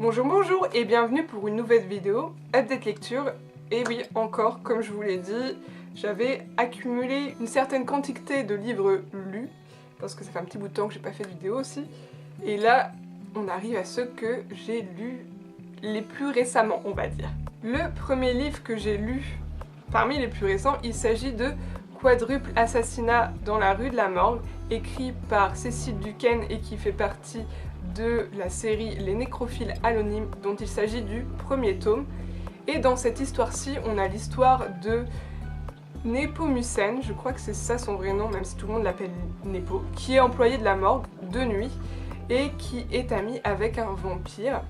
Bonjour, bonjour et bienvenue pour une nouvelle vidéo, update lecture. Et oui, encore, comme je vous l'ai dit, j'avais accumulé une certaine quantité de livres lus, parce que ça fait un petit bout de temps que j'ai pas fait de vidéo aussi. Et là, on arrive à ceux que j'ai lus les plus récemment, on va dire. Le premier livre que j'ai lu, parmi les plus récents, il s'agit de Quadruple assassinat dans la rue de la Morgue, écrit par Cécile Duquesne et qui fait partie de la série Les Nécrophiles Anonymes, dont il s'agit du premier tome. Et dans cette histoire-ci, on a l'histoire de Nepomucène, je crois que c'est ça son vrai nom, même si tout le monde l'appelle Nepo, qui est employé de la morgue de nuit et qui est ami avec un vampire.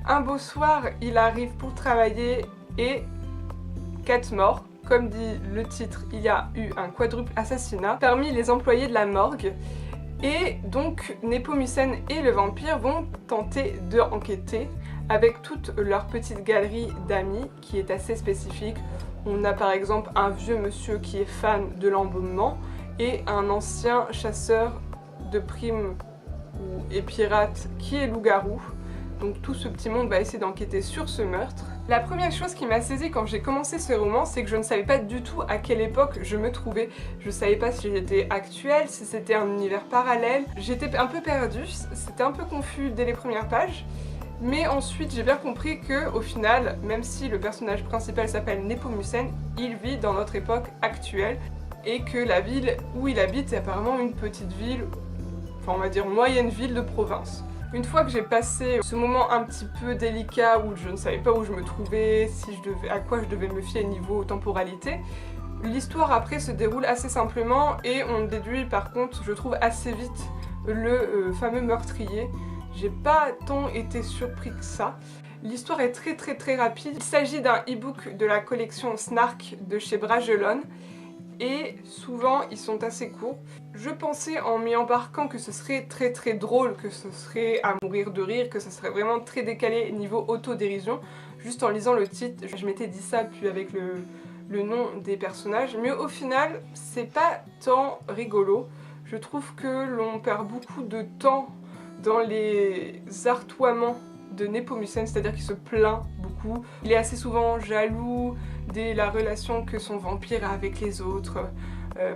Un beau soir, il arrive pour travailler et 4 morts. Comme dit le titre, il y a eu un quadruple assassinat parmi les employés de la morgue. Et donc Nepomucène et le vampire vont tenter d'enquêter avec toute leur petite galerie d'amis qui est assez spécifique. On a par exemple un vieux monsieur qui est fan de l'embaumement et un ancien chasseur de primes et pirates qui est loup-garou. Donc tout ce petit monde va essayer d'enquêter sur ce meurtre. La première chose qui m'a saisie quand j'ai commencé ce roman, c'est que je ne savais pas du tout à quelle époque je me trouvais. Je savais pas si j'étais actuelle, si c'était un univers parallèle. J'étais un peu perdue, c'était un peu confus dès les premières pages. Mais ensuite j'ai bien compris que, au final, même si le personnage principal s'appelle Nepomucène, il vit dans notre époque actuelle. Et que la ville où il habite est apparemment une petite ville, enfin on va dire moyenne ville de province. Une fois que j'ai passé ce moment un petit peu délicat où je ne savais pas où je me trouvais, à quoi je devais me fier niveau temporalité, l'histoire après se déroule assez simplement et on déduit par contre, je trouve assez vite, le fameux meurtrier. J'ai pas tant été surpris que ça. L'histoire est très rapide. Il s'agit d'un e-book de la collection Snark de chez Bragelonne. Et souvent ils sont assez courts. Je pensais en m'y embarquant que ce serait très drôle, que ce serait à mourir de rire, que ce serait vraiment très décalé niveau autodérision. Juste en lisant le titre, je m'étais dit ça, puis avec le nom des personnages. Mais au final, c'est pas tant rigolo. Je trouve que l'on perd beaucoup de temps dans les artoiements de Nepomucène, c'est-à-dire qu'il se plaint beaucoup. Il est assez souvent jaloux de la relation que son vampire a avec les autres,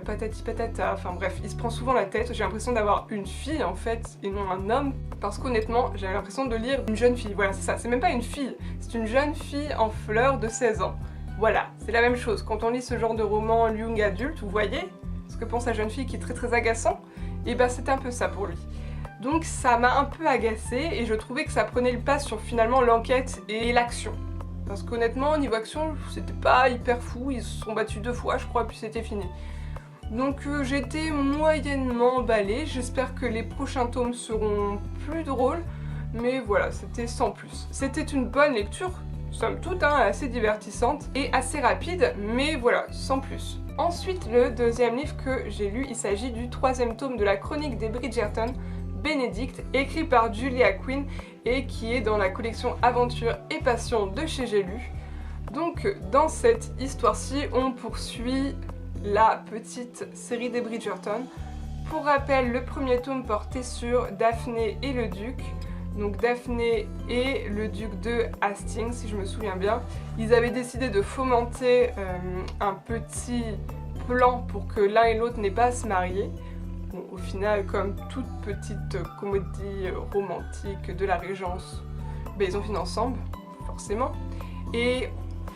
patati patata, enfin bref, il se prend souvent la tête. J'ai l'impression d'avoir une fille en fait, et non un homme, parce qu'honnêtement, j'ai l'impression de lire une jeune fille, voilà c'est ça, c'est même pas une fille, c'est une jeune fille en fleurs de 16 ans. Voilà, c'est la même chose, quand on lit ce genre de roman young adulte, vous voyez ce que pense la jeune fille qui est très agaçant, et bah c'est un peu ça pour lui. Donc ça m'a un peu agacée et je trouvais que ça prenait le pas sur finalement l'enquête et l'action. Parce qu'honnêtement, niveau action, c'était pas hyper fou, ils se sont battus 2 fois je crois, puis c'était fini. Donc j'étais moyennement emballée, j'espère que les prochains tomes seront plus drôles, mais voilà, c'était sans plus. C'était une bonne lecture, somme toute, hein, assez divertissante et assez rapide, mais voilà, sans plus. Ensuite, le deuxième livre que j'ai lu, il s'agit du 3e tome de la chronique des Bridgerton, Bénédicte, écrit par Julia Quinn et qui est dans la collection Aventure et Passion de chez J'ai lu. Donc dans cette histoire-ci, on poursuit la petite série des Bridgerton. Pour rappel, le premier tome portait sur Daphné et le duc. Donc Daphné et le duc de Hastings, si je me souviens bien. Ils avaient décidé de fomenter un petit plan pour que l'un et l'autre n'aient pas à se marier. Bon, au final, comme toute petite comédie romantique de la Régence, ben, ils ont fini ensemble, forcément. Et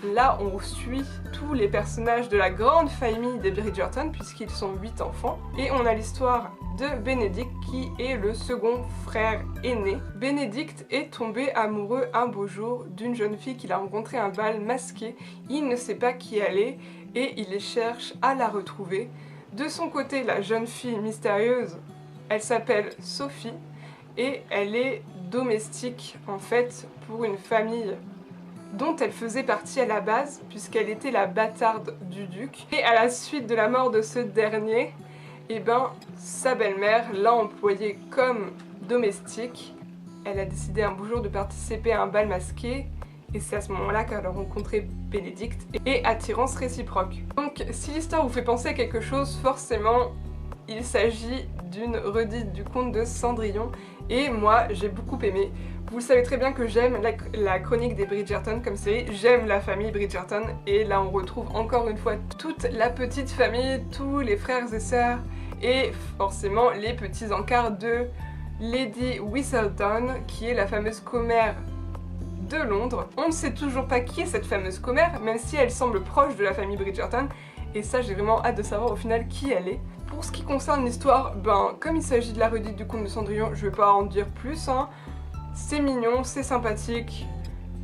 là, on suit tous les personnages de la grande famille des Bridgerton, puisqu'ils sont 8 enfants. Et on a l'histoire de Bénédicte, qui est le second frère aîné. Bénédicte est tombé amoureux un beau jour d'une jeune fille qu'il a rencontrée à un bal masqué. Il ne sait pas qui elle est, et il cherche à la retrouver. De son côté, la jeune fille mystérieuse, elle s'appelle Sophie et elle est domestique en fait pour une famille dont elle faisait partie à la base puisqu'elle était la bâtarde du duc. Et à la suite de la mort de ce dernier, eh ben, sa belle-mère l'a employée comme domestique. Elle a décidé un beau jour de participer à un bal masqué. Et c'est à ce moment-là qu'elle a rencontré Bénédicte et attirance réciproque. Donc si l'histoire vous fait penser à quelque chose, forcément il s'agit d'une redite du conte de Cendrillon et moi j'ai beaucoup aimé. Vous le savez très bien que j'aime la chronique des Bridgerton comme série, j'aime la famille Bridgerton et là on retrouve encore une fois toute la petite famille, tous les frères et sœurs et forcément les petits encarts de Lady Whistledown qui est la fameuse commère de Londres. On ne sait toujours pas qui est cette fameuse commère, même si elle semble proche de la famille Bridgerton et ça j'ai vraiment hâte de savoir au final qui elle est. Pour ce qui concerne l'histoire, comme il s'agit de la redite du conte de Cendrillon, je vais pas en dire plus, hein. C'est mignon, c'est sympathique,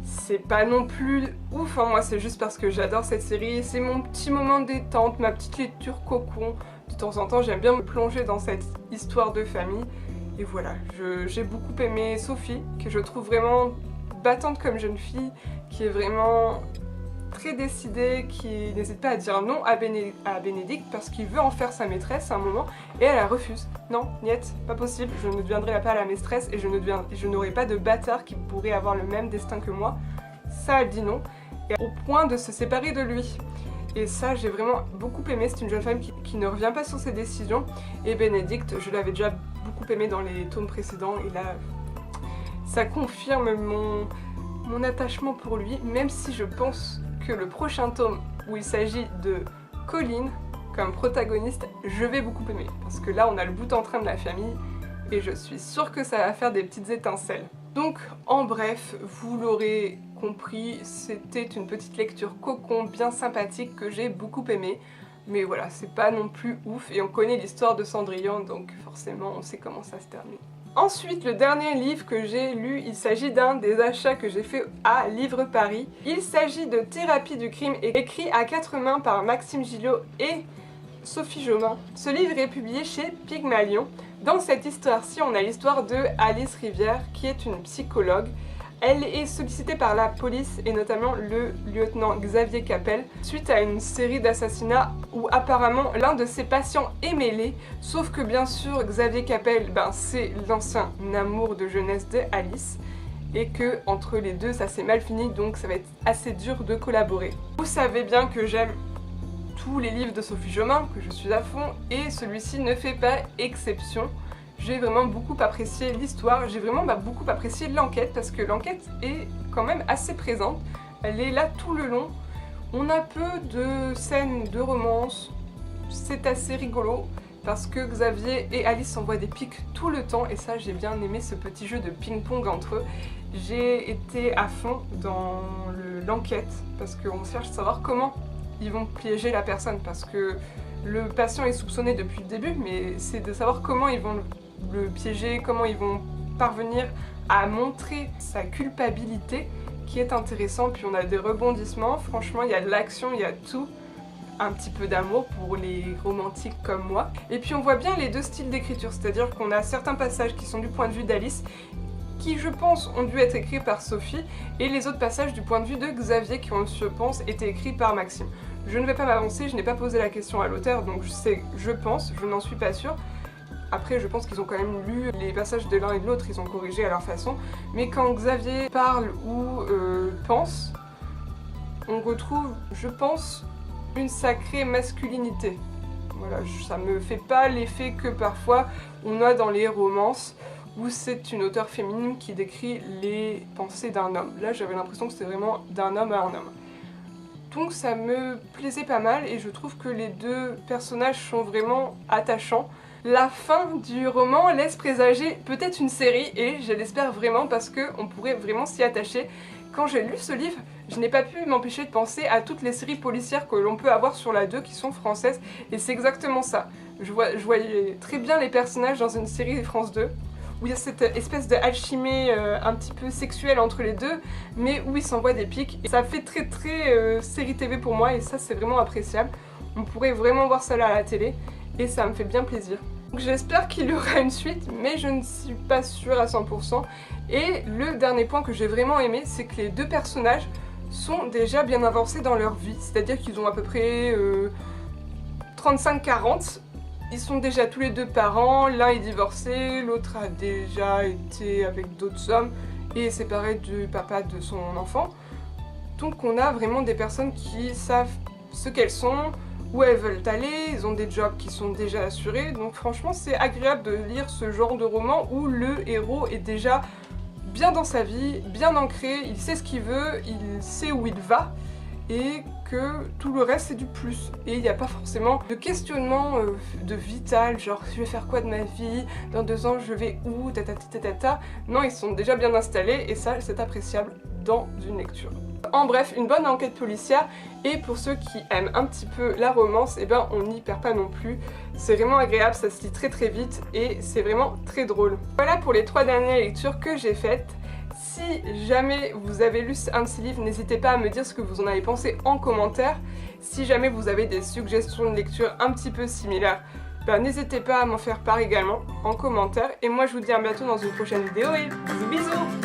c'est pas non plus ouf, hein. Moi c'est juste parce que j'adore cette série, c'est mon petit moment de détente, ma petite lecture cocon. De temps en temps j'aime bien me plonger dans cette histoire de famille. Et voilà, j'ai beaucoup aimé Sophie, que je trouve vraiment battante comme jeune fille, qui est vraiment très décidée, qui n'hésite pas à dire non à Bénédicte parce qu'il veut en faire sa maîtresse à un moment et elle refuse. Non, niet, pas possible, je ne deviendrai pas la maîtresse et je n'aurai pas de bâtard qui pourrait avoir le même destin que moi. Ça, elle dit non, et au point de se séparer de lui. Et ça, j'ai vraiment beaucoup aimé, c'est une jeune femme qui ne revient pas sur ses décisions. Et Bénédicte, je l'avais déjà beaucoup aimé dans les tomes précédents et là, ça confirme mon attachement pour lui, même si je pense que le prochain tome où il s'agit de Colin comme protagoniste, je vais beaucoup aimer. Parce que là, on a le bout en train de la famille et je suis sûre que ça va faire des petites étincelles. Donc, en bref, vous l'aurez compris, c'était une petite lecture cocon bien sympathique que j'ai beaucoup aimée. Mais voilà, c'est pas non plus ouf et on connaît l'histoire de Cendrillon, donc forcément on sait comment ça se termine. Ensuite, le dernier livre que j'ai lu, il s'agit d'un des achats que j'ai fait à Livre Paris. Il s'agit de Thérapie du crime, écrit à 4 mains par Maxime Gillot et Sophie Jomain. Ce livre est publié chez Pygmalion. Dans cette histoire-ci, on a l'histoire de Alice Rivière, qui est une psychologue. Elle est sollicitée par la police et notamment le lieutenant Xavier Capel suite à une série d'assassinats où apparemment l'un de ses patients est mêlé, sauf que bien sûr Xavier Capel, c'est l'ancien amour de jeunesse de Alice et que entre les deux ça s'est mal fini, donc ça va être assez dur de collaborer. Vous savez bien que j'aime tous les livres de Sophie Jomain, que je suis à fond, et celui-ci ne fait pas exception. J'ai vraiment beaucoup apprécié l'histoire, j'ai vraiment beaucoup apprécié l'enquête parce que l'enquête est quand même assez présente, elle est là tout le long, on a peu de scènes de romance, c'est assez rigolo parce que Xavier et Alice s'envoient des pics tout le temps et ça j'ai bien aimé ce petit jeu de ping-pong entre eux. J'ai été à fond dans l'enquête parce qu'on cherche à savoir comment ils vont piéger la personne parce que le patient est soupçonné depuis le début mais c'est de savoir comment ils vont le piéger, comment ils vont parvenir à montrer sa culpabilité qui est intéressant, puis on a des rebondissements, franchement il y a de l'action, il y a tout, un petit peu d'amour pour les romantiques comme moi. Et puis on voit bien les deux styles d'écriture, c'est-à-dire qu'on a certains passages qui sont du point de vue d'Alice, qui je pense ont dû être écrits par Sophie, et les autres passages du point de vue de Xavier qui ont je pense été écrits par Maxime. Je ne vais pas m'avancer, je n'ai pas posé la question à l'auteur, donc je pense, je n'en suis pas sûre. Après, je pense qu'ils ont quand même lu les passages de l'un et de l'autre, ils ont corrigé à leur façon. Mais quand Xavier parle ou pense, on retrouve, je pense, une sacrée masculinité. Voilà, ça me fait pas l'effet que parfois on a dans les romances où c'est une auteure féminine qui décrit les pensées d'un homme. Là, j'avais l'impression que c'était vraiment d'un homme à un homme. Donc ça me plaisait pas mal et je trouve que les deux personnages sont vraiment attachants. La fin du roman laisse présager peut-être une série et je l'espère vraiment parce qu'on pourrait vraiment s'y attacher. Quand j'ai lu ce livre, je n'ai pas pu m'empêcher de penser à toutes les séries policières que l'on peut avoir sur la 2 qui sont françaises et c'est exactement ça. Je voyais très bien les personnages dans une série France 2 où il y a cette espèce de alchimie un petit peu sexuelle entre les deux mais où ils s'envoient des pics et ça fait très série TV pour moi et ça c'est vraiment appréciable. On pourrait vraiment voir ça là à la télé et ça me fait bien plaisir. J'espère qu'il y aura une suite, mais je ne suis pas sûre à 100%. Et le dernier point que j'ai vraiment aimé, c'est que les deux personnages sont déjà bien avancés dans leur vie. C'est-à-dire qu'ils ont à peu près 35-40. Ils sont déjà tous les deux parents, l'un est divorcé, l'autre a déjà été avec d'autres hommes et est séparé du papa de son enfant. Donc on a vraiment des personnes qui savent ce qu'elles sont, où elles veulent aller, ils ont des jobs qui sont déjà assurés, donc franchement c'est agréable de lire ce genre de roman où le héros est déjà bien dans sa vie, bien ancré, il sait ce qu'il veut, il sait où il va, et que tout le reste c'est du plus. Et il n'y a pas forcément de questionnement de vital, genre je vais faire quoi de ma vie, dans 2 ans je vais où, tatata. Non, ils sont déjà bien installés et ça c'est appréciable dans une lecture. En bref, une bonne enquête policière, et pour ceux qui aiment un petit peu la romance, eh ben on n'y perd pas non plus. C'est vraiment agréable, ça se lit très très vite et c'est vraiment très drôle. Voilà pour les 3 dernières lectures que j'ai faites. Si jamais vous avez lu un de ces livres, n'hésitez pas à me dire ce que vous en avez pensé en commentaire. Si jamais vous avez des suggestions de lecture un petit peu similaires, ben n'hésitez pas à m'en faire part également en commentaire. Et moi je vous dis à bientôt dans une prochaine vidéo et bisous bisous.